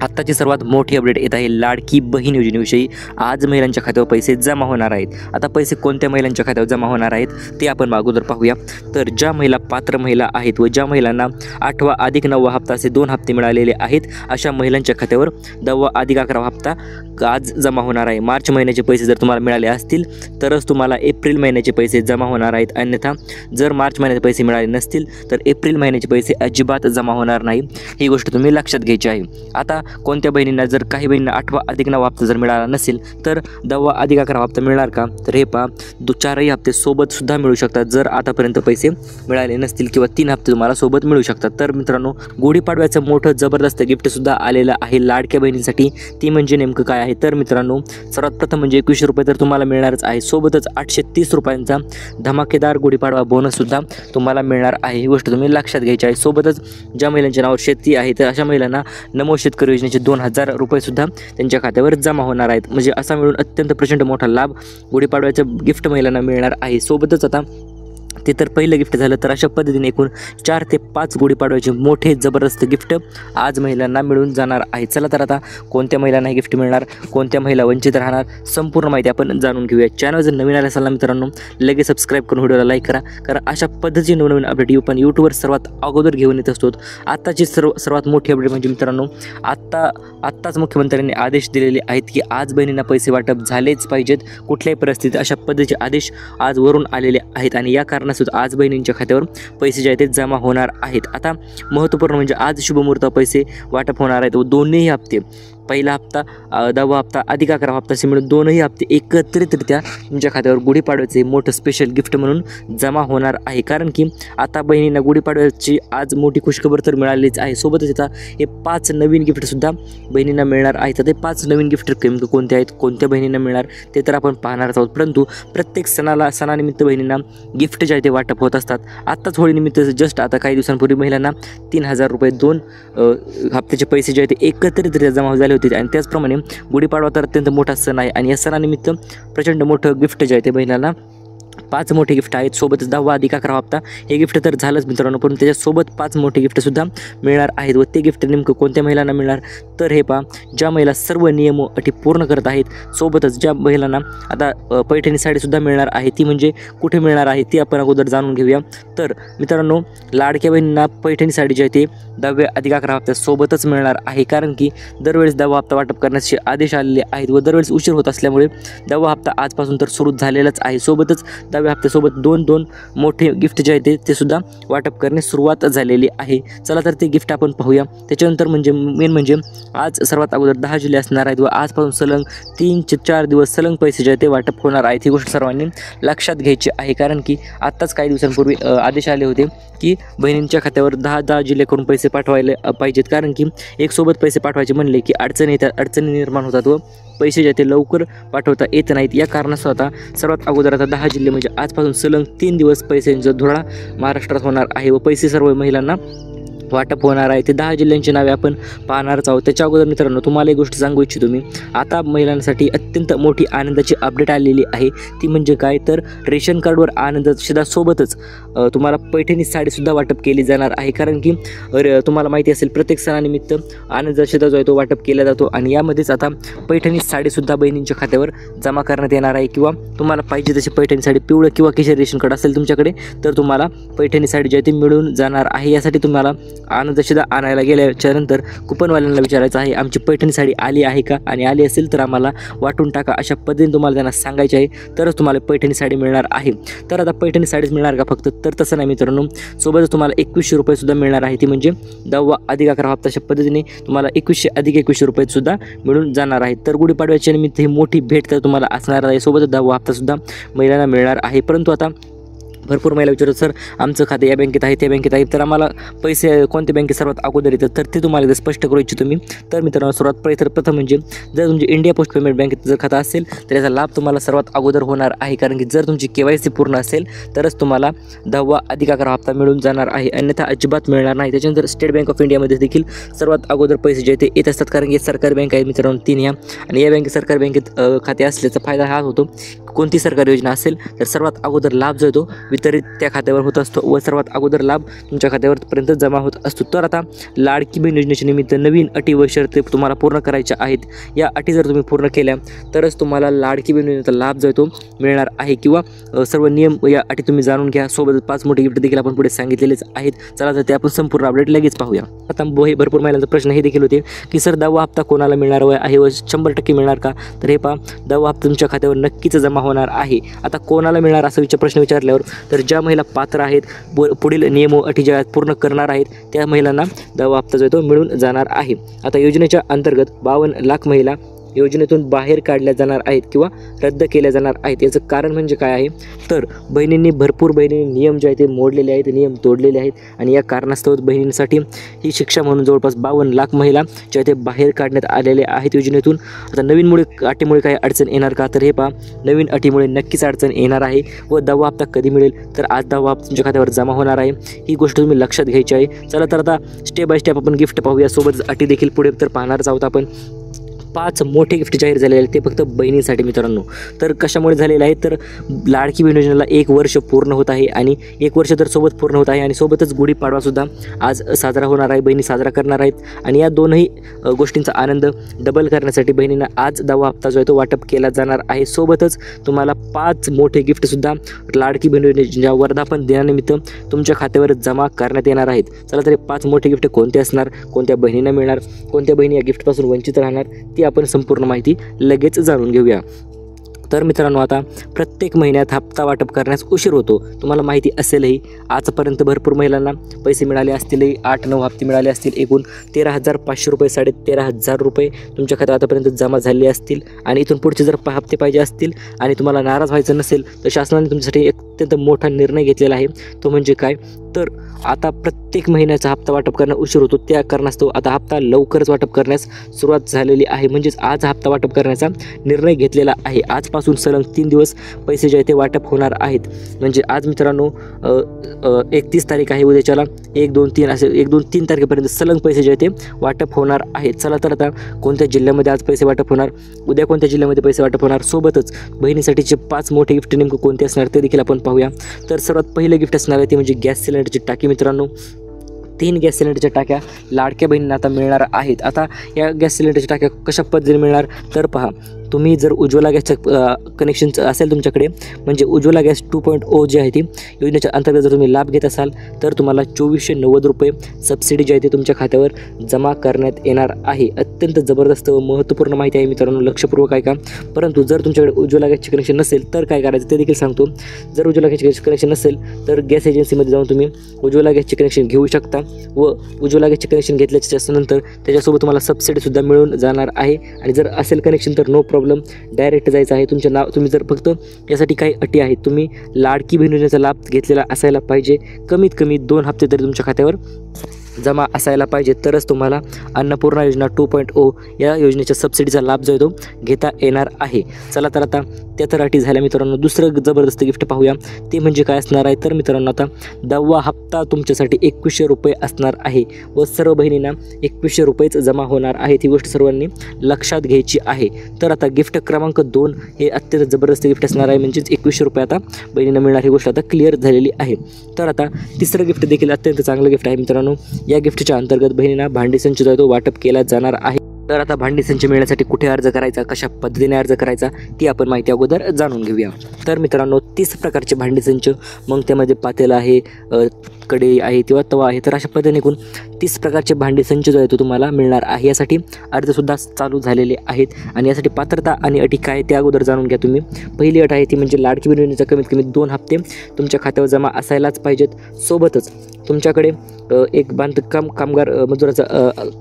आत्ताची सर्वात मोठी अपडेट येत आहे लाडकी बहीण योजनेविषयी। आज महिलांच्या खात्यावर पैसे जमा होणार आहेत। आता पैसे कोणत्या महिलांच्या खात्यावर जमा होणार आहेत ते आपण अगोदर पाहूया। तर ज्या महिला पात्र महिला आहेत व ज्या महिलांना 8वा अधिक 9वा हप्ता असे 2 हप्ते मिळालेले आहेत अशा महिलांच्या खात्यावर 10वा अधिक 11वा हप्ता आज जमा होणार आहे। मार्च महिन्याचे पैसे जर तुम्हाला मिळाले असतील तरच तुम्हाला एप्रिल महिन्याचे पैसे जमा होणार आहेत, अन्यथा जर मार्च महिन्याचे पैसे मिळाले नसतील तर एप्रिल महिन्याचे पैसे अजिबात जमा होणार नाही। ही गोष्ट तुम्ही लक्षात घ्यायची आहे। आता कोणत्या बहिणींना जर काही बहिणींना 8वा अधिक 9वा हप्ता जर मिळाला नसेल तर 10वा अधिक 11वा हप्ता मिळणार का? तर हे पहा, 4ही हप्ते सोबत सुद्धा मिळू शकतात जर आतापर्यंत पैसे मिळाले नसतील, किंवा 3 हप्ते तुम्हाला सोबत मिळू शकतात। तर मित्रांनो, गुढीपाडव्याचं मोठं जबरदस्त गिफ्ट सुद्धा आलेलं आहे लाडक्या बहिणींसाठी। ती म्हणजे नेमकं काय आहे तर मित्रांनो, सर्वात प्रथम म्हणजे 2100 रुपये तर तुम्हाला मिळणारच आहे, सोबतच 830 रुपयांचा धमाकेदार गुढीपाडवा बोनस सुद्धा तुम्हाला मिळणार आहे। ही गोष्ट तुम्ही लक्षात घ्यायची आहे। सोबतच ज्या महिलांच्या नावावर शेती आहे तर अशा महिलांना नमो शेतकरी योजनेचे 2000 रुपये सुद्धा त्यांच्या खात्यावर जमा होणार आहेत। म्हणजे असा मिळून अत्यंत प्रचंड मोठा लाभ गुढीपाडव्याचं गिफ्ट महिलांना मिळणार आहे। सोबतच आता ते तर पहिलं गिफ्ट झालं, तर अशा पद्धतीने एकूण 4 ते 5 गुढीपाडव्याचे मोठे जबरदस्त गिफ्ट आज महिलांना मिळून जाणार आहे। चला तर आता कोणत्या महिलांना हे गिफ्ट मिळणार, कोणत्या महिला वंचित राहणार, संपूर्ण माहिती आपण जाणून घेऊया। चॅनल जर नवीन आले असाल ना मित्रांनो, लगेच सबस्क्राईब करून व्हिडिओला लाईक करा, कारण अशा पद्धतीचे नवनवीन अपडेट पण यूट्यूबवर सर्वात अगोदर घेऊन येत असतो। आत्ताची सर्वात मोठी अपडेट म्हणजे मित्रांनो, आत्ताच मुख्यमंत्र्यांनी आदेश दिलेले आहेत की आज बहिणींना पैसे वाटप झालेच पाहिजेत कुठल्याही परिस्थितीत, अशा पद्धतीचे आदेश आज वरून आलेले आहेत आणि या सुद्धा आज बहिणींच्या खात्यावर पैसे जे आहेत ते जमा होणार आहेत। आता महत्त्वपूर्ण म्हणजे आज शुभमुहूर्त पैसे वाटप होणार आहेत व दोन्ही हप्ते, पहिला हप्ता 10वा हप्ता अधिक 11वा हप्ता असे मिळून दोनही हप्ते एकत्रितरित्या तुमच्या खात्यावर गुढीपाडव्याचे मोठं स्पेशल गिफ्ट म्हणून जमा होणार आहे। कारण की आता बहिणींना गुढीपाडव्याची आज मोठी खुशखबर तर मिळालीच आहे, सोबतच आता हे 5 नवीन गिफ्टसुद्धा बहिणींना मिळणार आहेत। तर ते 5 नवीन गिफ्ट नेमकं कोणते आहेत, कोणत्या बहिणींना मिळणार ते तर आपण पाहणारच आहोत। परंतु प्रत्येक सणानिमित्त बहिणींना गिफ्ट जे आहे ते वाटप होत असतात। आत्ताच होळीनिमित्त जस्ट आता काही दिवसांपूर्वी महिलांना 3000 रुपये 2 हप्त्याचे पैसे जे आहेत ते एकत्रितरित्या जमा झाले होते। आणि त्याचप्रमाणे गुढीपाडवा तर अत्यंत मोठा सण आहे आणि या सणानिमित्त प्रचंड मोठं गिफ्ट जे आहे ते महिलांना 5 मोठे गिफ्ट आहेत, सोबतच 10वा अधिक 11वा हप्ता हे गिफ्ट तर झालंच मित्रांनो, पण त्याच्यासोबत 5 मोठे गिफ्टसुद्धा मिळणार आहेत। व ते गिफ्ट नेमकं कोणत्या महिलांना मिळणार तर हे पहा, ज्या महिला सर्व नियम अटी पूर्ण करत आहेत, सोबतच ज्या महिलांना आता पैठणी साडीसुद्धा मिळणार आहे, ती म्हणजे कुठे मिळणार आहे ती आपण अगोदर जाणून घेऊया। तर मित्रांनो, लाडक्या बहिणींना पैठणी साडी जी आहे ते 10व्या अधिक 11वा हप्त्यासोबतच मिळणार आहे, कारण की दरवेळेस 10वा हप्ता वाटप करण्याचे आदेश आलेले आहेत व दरवेळेस उशीर होत असल्यामुळे 10वा हप्ता आजपासून तर सुरू झालेलाच आहे। सोबतच 10व्या हप्त्यासोबत 2 मोठे गिफ्ट जे आहे ते सुद्धा वाटप करणे सुरुवात झालेली आहे। चला तर ते गिफ्ट आपण पाहूया। त्याच्यानंतर म्हणजे मेन म्हणजे आज सर्वात अगोदर 10 जुलै असणार आहेत व आजपासून सलग 3 ते 4 दिवस सलग पैसे जे आहे ते वाटप होणार आहेत। ही गोष्ट सर्वांनी लक्षात घ्यायची आहे, कारण की आत्ताच काही दिवसांपूर्वी आदेश आले होते की बहिणींच्या खात्यावर 10 जुलै करून पैसे पाठवायला पाहिजेत, कारण की एक सोबत पैसे पाठवायचे म्हणले की अडचणी निर्माण होतात व पैसे जे ते लवकर पाठवता येत नाहीत। या कारणास्तव आता सर्वात अगोदर आता 10 जुलै म्हणजे आजपासून सलग 3 दिवस पैशांचा धुळा महाराष्ट्रात होणार आहे व पैसे सर्व महिलांना वाटप होणार आहे। ते 10 जिल्ह्यांची नावे आपण पाहणारच आहोत। त्याच्या अगोदर मित्रांनो, तुम्हाला एक गोष्ट सांगू इच्छितो मी, आता महिलांसाठी अत्यंत मोठी आनंदाची अपडेट आलेली आहे। ती म्हणजे काय तर रेशन कार्डवर आनंद सोबतच तुम्हाला पैठणी साडीसुद्धा वाटप केली जाणार आहे, कारण की तुम्हाला माहिती असेल प्रत्येक सणानिमित्त आनंद जो आहे तो वाटप केला जातो आणि यामध्येच आता पैठणी साडीसुद्धा बहिणींच्या खात्यावर जमा करण्यात येणार आहे। किंवा तुम्हाला पाहिजे तशी पैठणी साडी पिवळं किंवा केशरी रेशन कार्ड असेल तुमच्याकडे तर तुम्हाला पैठणी साडी जी आहे ती मिळून जाणार आहे। यासाठी तुम्हाला आनंदशिदा आणायला गेल्याच्या नंतर कुपनवाल्यांना विचारायचं आहे आमची पैठणी साडी आली आहे का, आणि आली असेल तर आम्हाला वाटून टाका, अशा पद्धतीने तुम्हाला त्यांना सांगायचे आहे, तरच तुम्हाला पैठणी साडी मिळणार आहे। तर आता पैठणी साडीच मिळणार का फक्त, तर तसं नाही मित्रांनो, सोबतच तुम्हाला 2100 रुपये सुद्धा मिळणार आहे। ती म्हणजे 10वा अधिक 11वा हप्ता अशा पद्धतीने तुम्हाला 2100 अधिक 2100 रुपये सुद्धा मिळून जाणार आहेत। तर गुढीपाडव्याच्या निमित्त ही मोठी भेट तर तुम्हाला असणार आहे, सोबतच 10वा हप्ता सुद्धा महिलांना मिळणार आहे। परंतु आता भरपूर महिला विचारतात सर आमचं खाते या बँकेत आहे त्या बँकेत आहे, तर आम्हाला पैसे कोणत्या बँकेत सर्वात अगोदर येतात, तर ते तुम्हाला स्पष्ट करू इच्छितो मी। तर मित्रांनो, सर्वात प्रथम म्हणजे जर तुमची इंडिया पोस्ट पेमेंट बँकेत जर खातं असेल तर याचा लाभ तुम्हाला सर्वात अगोदर होणार आहे, कारण की जर तुमची KYC पूर्ण असेल तरच तुम्हाला 10वा अधिक 11वा हप्ता मिळून जाणार आहे, अन्यथा अजिबात मिळणार नाही। त्याच्यानंतर स्टेट बँक ऑफ इंडियामध्ये देखील सर्वात अगोदर पैसे जे ते येत असतात, कारण की सरकारी बँक आहे मित्रांनो 3 ह्या, आणि या बँकेत सरकारी बँकेत खाते असल्याचा फायदा हा होतो कोणती सरकारी योजना असेल तर सर्वात अगोदर लाभ जो आहे तो वितरित त्या खात्यावर होत असतो व सर्वात अगोदर लाभ तुमच्या खात्यावरपर्यंत जमा होत असतो। तर आता लाडकी बहीण योजनेच्या निमित्त नवीन अटी व शर्ती तुम्हाला पूर्ण करायच्या आहेत। या अटी जर तुम्ही पूर्ण केल्या तरच तुम्हाला लाडकी बहीण योजनेचा लाभ जो आहे तो मिळणार आहे किंवा सर्व नियम या अटी तुम्ही जाणून घ्या। सोबत 5 मोठे गिफ्ट देखील आपण पुढे सांगितलेलेच आहेत। चला तर ते आपण संपूर्ण अपडेट लगेच पाहूया। आता भरपूर महिलांचा प्रश्न हे देखील होते की सर 10वा हप्ता कोणाला मिळणार आहे व 100% मिळणार का? तर हे पहा, 10वा हप्ता तुमच्या खात्यावर नक्कीच जमा होणार आहे। आता कोणाला मिळणार असा प्रश्न विचारल्यावर तर ज्या महिला पात्र आहेत पुढील नियम व अटी ज्या पूर्ण करणार आहेत त्या महिलांना 10वा हप्ता जो आहे तो मिळून जाणार आहे। आता योजनेच्या अंतर्गत 52 लाख महिला योजनेतून बाहेर काढल्या जाणार आहेत किंवा रद्द केल्या जाणार आहेत। याचं कारण म्हणजे काय आहे तर भरपूर बहिणींनी नियम जे आहेत ते मोडलेले आहेत, नियम तोडलेले आहेत आणि या कारणास्तव बहिणींसाठी ही शिक्षा म्हणून जवळपास 52 लाख महिला जे आहेत ते बाहेर काढण्यात आलेले आहेत योजनेतून। आता नवीन अटीमुळे काही अडचण येणार का? तर हे पहा, नवीन अटीमुळे नक्कीच अडचण येणार आहे व 10वा हप्ता कधी मिळेल तर आज 10वा हप्ता तुमच्या खात्यावर जमा होणार आहे। ही गोष्ट तुम्ही लक्षात घ्यायची आहे। चला तर आता स्टेप बाय स्टेप आपण गिफ्ट पाहूया, सोबत अटी देखील पुढे तर पाहणारच आहोत आपण। 5 मोठे गिफ्ट जाहीर झालेले आहेत ते फक्त बहिणींसाठी मित्रांनो। तर कशामुळे झालेलं आहे तर लाडकी बहीण योजनेला 1 वर्ष पूर्ण होत आहे आणि 1 वर्ष तर सोबत पूर्ण होत आहे आणि सोबतच गुढीपाडवासुद्धा आज साजरा होणार आहे, बहिणी साजरा करणार आहेत आणि या दोनही गोष्टींचा आनंद डबल करण्यासाठी बहिणींना आज 10वा हप्ता जो आहे तो वाटप केला जाणार आहे। सोबतच तुम्हाला 5 मोठे गिफ्टसुद्धा लाडकी बहीण योजनेच्या वर्धापन दिनानिमित्त तुमच्या खात्यावर जमा करण्यात येणार आहेत। चला तर 5 मोठे गिफ्ट कोणते असणार, कोणत्या बहिणींना मिळणार, कोणत्या बहिणी या गिफ्टपासून वंचित राहणार ती आपण संपूर्ण माहिती लगेच जाणून घेऊया। तर मित्रांनो, आता प्रत्येक महिन्यात हप्ता वाटप करण्यास उशीर होतो, तुम्हाला माहिती असेलही। आजपर्यंत भरपूर महिलांना पैसे मिळाले असतीलही, 8-9 हप्ते मिळाले असतील, एकूण 13,500 रुपये, 13,500 रुपये तुमच्या खात्यात आतापर्यंत जमा झाले असतील आणि इथून पुढचे जर हप्ते पाहिजे असतील आणि तुम्हाला नाराज व्हायचं नसेल तर शासनाने तुमच्यासाठी एक अत्यंत मोठा निर्णय घेतलेला आहे। तो म्हणजे काय तर आता प्रत्येक महिन्याचा हप्ता वाटप करण्यास उशीर होतो, त्या कारणास्तव आता हप्ता लवकरच वाटप करण्यास सुरुवात झालेली आहे। म्हणजेच आज हप्ता वाटप करण्याचा निर्णय घेतलेला आहे। आजपासून सलग 3 दिवस पैसे जे आहेत ते वाटप होणार आहेत। म्हणजे आज मित्रांनो 31 तारीख आहे, उद्याच्याला 1, 2, 3 असे 1, 2, 3 तारखेपर्यंत सलग पैसे जे आहेत ते वाटप होणार आहेत। चला तर आता कोणत्या जिल्ह्यामध्ये आज पैसे वाटप होणार, उद्या कोणत्या जिल्ह्यामध्ये पैसे वाटप होणार, सोबतच बहिणीसाठीचे 5 मोठे गिफ्ट नेमकं कोणते असणार ते देखील आपण पाहूया। तर सर्वात पहिलं गिफ्ट असणार आहे ते म्हणजे गॅस सिलेंडरची टाकी मित्रांनो। 3 गॅस सिलेंडरच्या टाक्या लाडक्या बहिणींना आता मिळणार आहेत। आता या गॅस सिलेंडरच्या टाक्या कशा पद्धतीने मिळणार तर पहा, तुम्ही जर उज्ज्वला गॅसचं कनेक्शन असेल तुमच्याकडे, म्हणजे उज्ज्वला गॅस 2.0 जी आहे ती योजनेच्या अंतर्गत जर तुम्ही लाभ घेत असाल तर तुम्हाला 2490 रुपये सबसिडी जी आहे ती तुमच्या खात्यावर जमा करण्यात येणार आहे। अत्यंत जबरदस्त व महत्त्वपूर्ण माहिती आहे मित्रांनो, लक्षपूर्वक ऐका। परंतु जर तुमच्याकडे उज्ज्वला गॅसचे कनेक्शन नसेल तर काय करायचं ते देखील सांगतो। जर उज्ज्वला गॅसचे कनेक्शन नसेल तर गॅस एजन्सीमध्ये जाऊन तुम्ही उज्ज्वला गॅसचे कनेक्शन घेऊ शकता व उज्ज्वला गॅसचे कनेक्शन घेतल्याच्या नंतर त्याच्यासोबत तुम्हाला सबसिडीसुद्धा मिळून जाणार आहे। आणि जर असेल कनेक्शन तर नो प्रॉब्लेम, डायरेक्ट जायचं आहे। तुमचे नाव तुम्ही जर फक्त यासाठी काही अटी आहेत, तुम्ही लाडकी बहीण योजनेचा लाभ घेतलेला असायला पाहिजे, कमीत कमी 2 हप्ते तरी तुमच्या खात्यावर जमा असायला पाहिजे, तरच तुम्हाला अन्नपूर्णा योजना 2.0 या योजनेच्या सबसिडीचा लाभ जो आहे तो घेता येणार आहे। चला तर आता त्या तर अटी झाल्या मित्रांनो। दुसरं जबरदस्त गिफ्ट पाहूया, ते म्हणजे काय असणार आहे तर मित्रांनो, आता 10वा हप्ता तुमच्यासाठी 2100 रुपये असणार आहे व सर्व बहिणींना 2100 रुपयेच जमा होणार आहेत। ही गोष्ट सर्वांनी लक्षात घ्यायची आहे। तर आता गिफ्ट क्रमांक 2 हे अत्यंत जबरदस्त गिफ्ट असणार आहे, म्हणजेच 2100 रुपये आता बहिणींना मिळणार, ही गोष्ट आता क्लिअर झालेली आहे। तर आता तिसरं गिफ्ट देखील अत्यंत चांगलं गिफ्ट आहे मित्रांनो। या गिफ्टच्या अंतर्गत बहिणींना भांडी संच जो आहे तो वाटप केला जाणार आहे। तर आता भांडी संच मिळण्यासाठी कुठे अर्ज करायचा, कशा पद्धतीने अर्ज करायचा ती आपण माहिती अगोदर जाणून घेऊया। तर मित्रांनो, 30 प्रकारचे भांडी संच, मग त्यामध्ये पातेला आहे, कढई आहे किंवा तवा आहे, तर अशा पद्धतीने एकूण 30 प्रकारचे भांडी संच जो आहे तो तुम्हाला मिळणार आहे। यासाठी अर्जसुद्धा चालू झालेले आहेत आणि यासाठी पात्रता आणि अटी काय ते अगोदर जाणून घ्या तुम्ही। पहिली अट आहे ती म्हणजे लाडकी बहीण योजनेचा कमीत कमी 2 हप्ते तुमच्या खात्यावर जमा असायलाच पाहिजेत। सोबतच तुमच्याकडे एक बांधकाम कामगार मजुराचा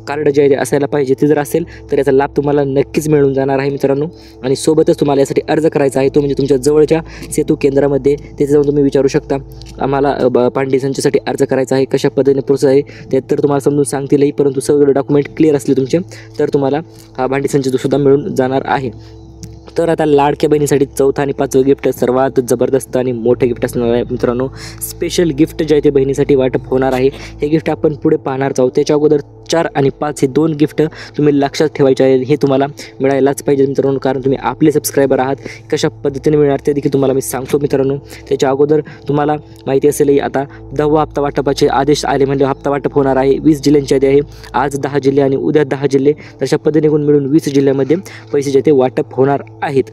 कार्ड जे आहे ते असायला पाहिजे, ते जर असेल तर याचा लाभ तुम्हाला नक्कीच मिळून जाणार आहे मित्रांनो। आणि सोबतच तुम्हाला यासाठी अर्ज करायचा आहे, तो म्हणजे तुमच्या जवळच्या सेतू केंद्रामध्ये, तिथे जाऊन तुम्ही विचारू शकता आम्हाला भांडी संचासाठी अर्ज करायचा आहे, कशा पद्धतीने प्रोसेस आहे ते तर तुम्हाला समजून सांगतीलही। परंतु सगळे डॉक्युमेंट क्लिअर असले तुमचे तर तुम्हाला हा भांडी संच सुद्धा मिळून जाणार आहे। तर आता लाडक्या बहिणीसाठी चौथा आणि पाचवं गिफ्ट सर्वात जबरदस्त आणि मोठे गिफ्ट असणार आहे मित्रांनो. स्पेशल गिफ्ट जे आहे ते बहिणीसाठी वाटप होणार आहे. हे गिफ्ट आपण पुढे पाहणार आहोत. त्याच्या अगोदर 4 आणि 5 हे 2 गिफ्ट तुम्ही लक्षात ठेवायचे आहे. हे तुम्हाला मिळायलाच पाहिजे मित्रांनो, कारण तुम्ही आपले सबस्क्रायबर आहात. कशा पद्धतीने मिळणार ते देखील तुम्हाला मी सांगतो मित्रांनो. त्याच्या अगोदर तुम्हाला माहिती असेल आता 10वा हप्ता वाटपाचे आदेश आले म्हणजे हप्ता वाटप होणार आहे. 20 जिल्ह्यांच्या आधी आहे. आज 10 जिल्हे आणि उद्या 10 जिल्हे, तशा पद्धतीने मिळून 20 जिल्ह्यामध्ये पैसे जे ते वाटप होणार आहेत.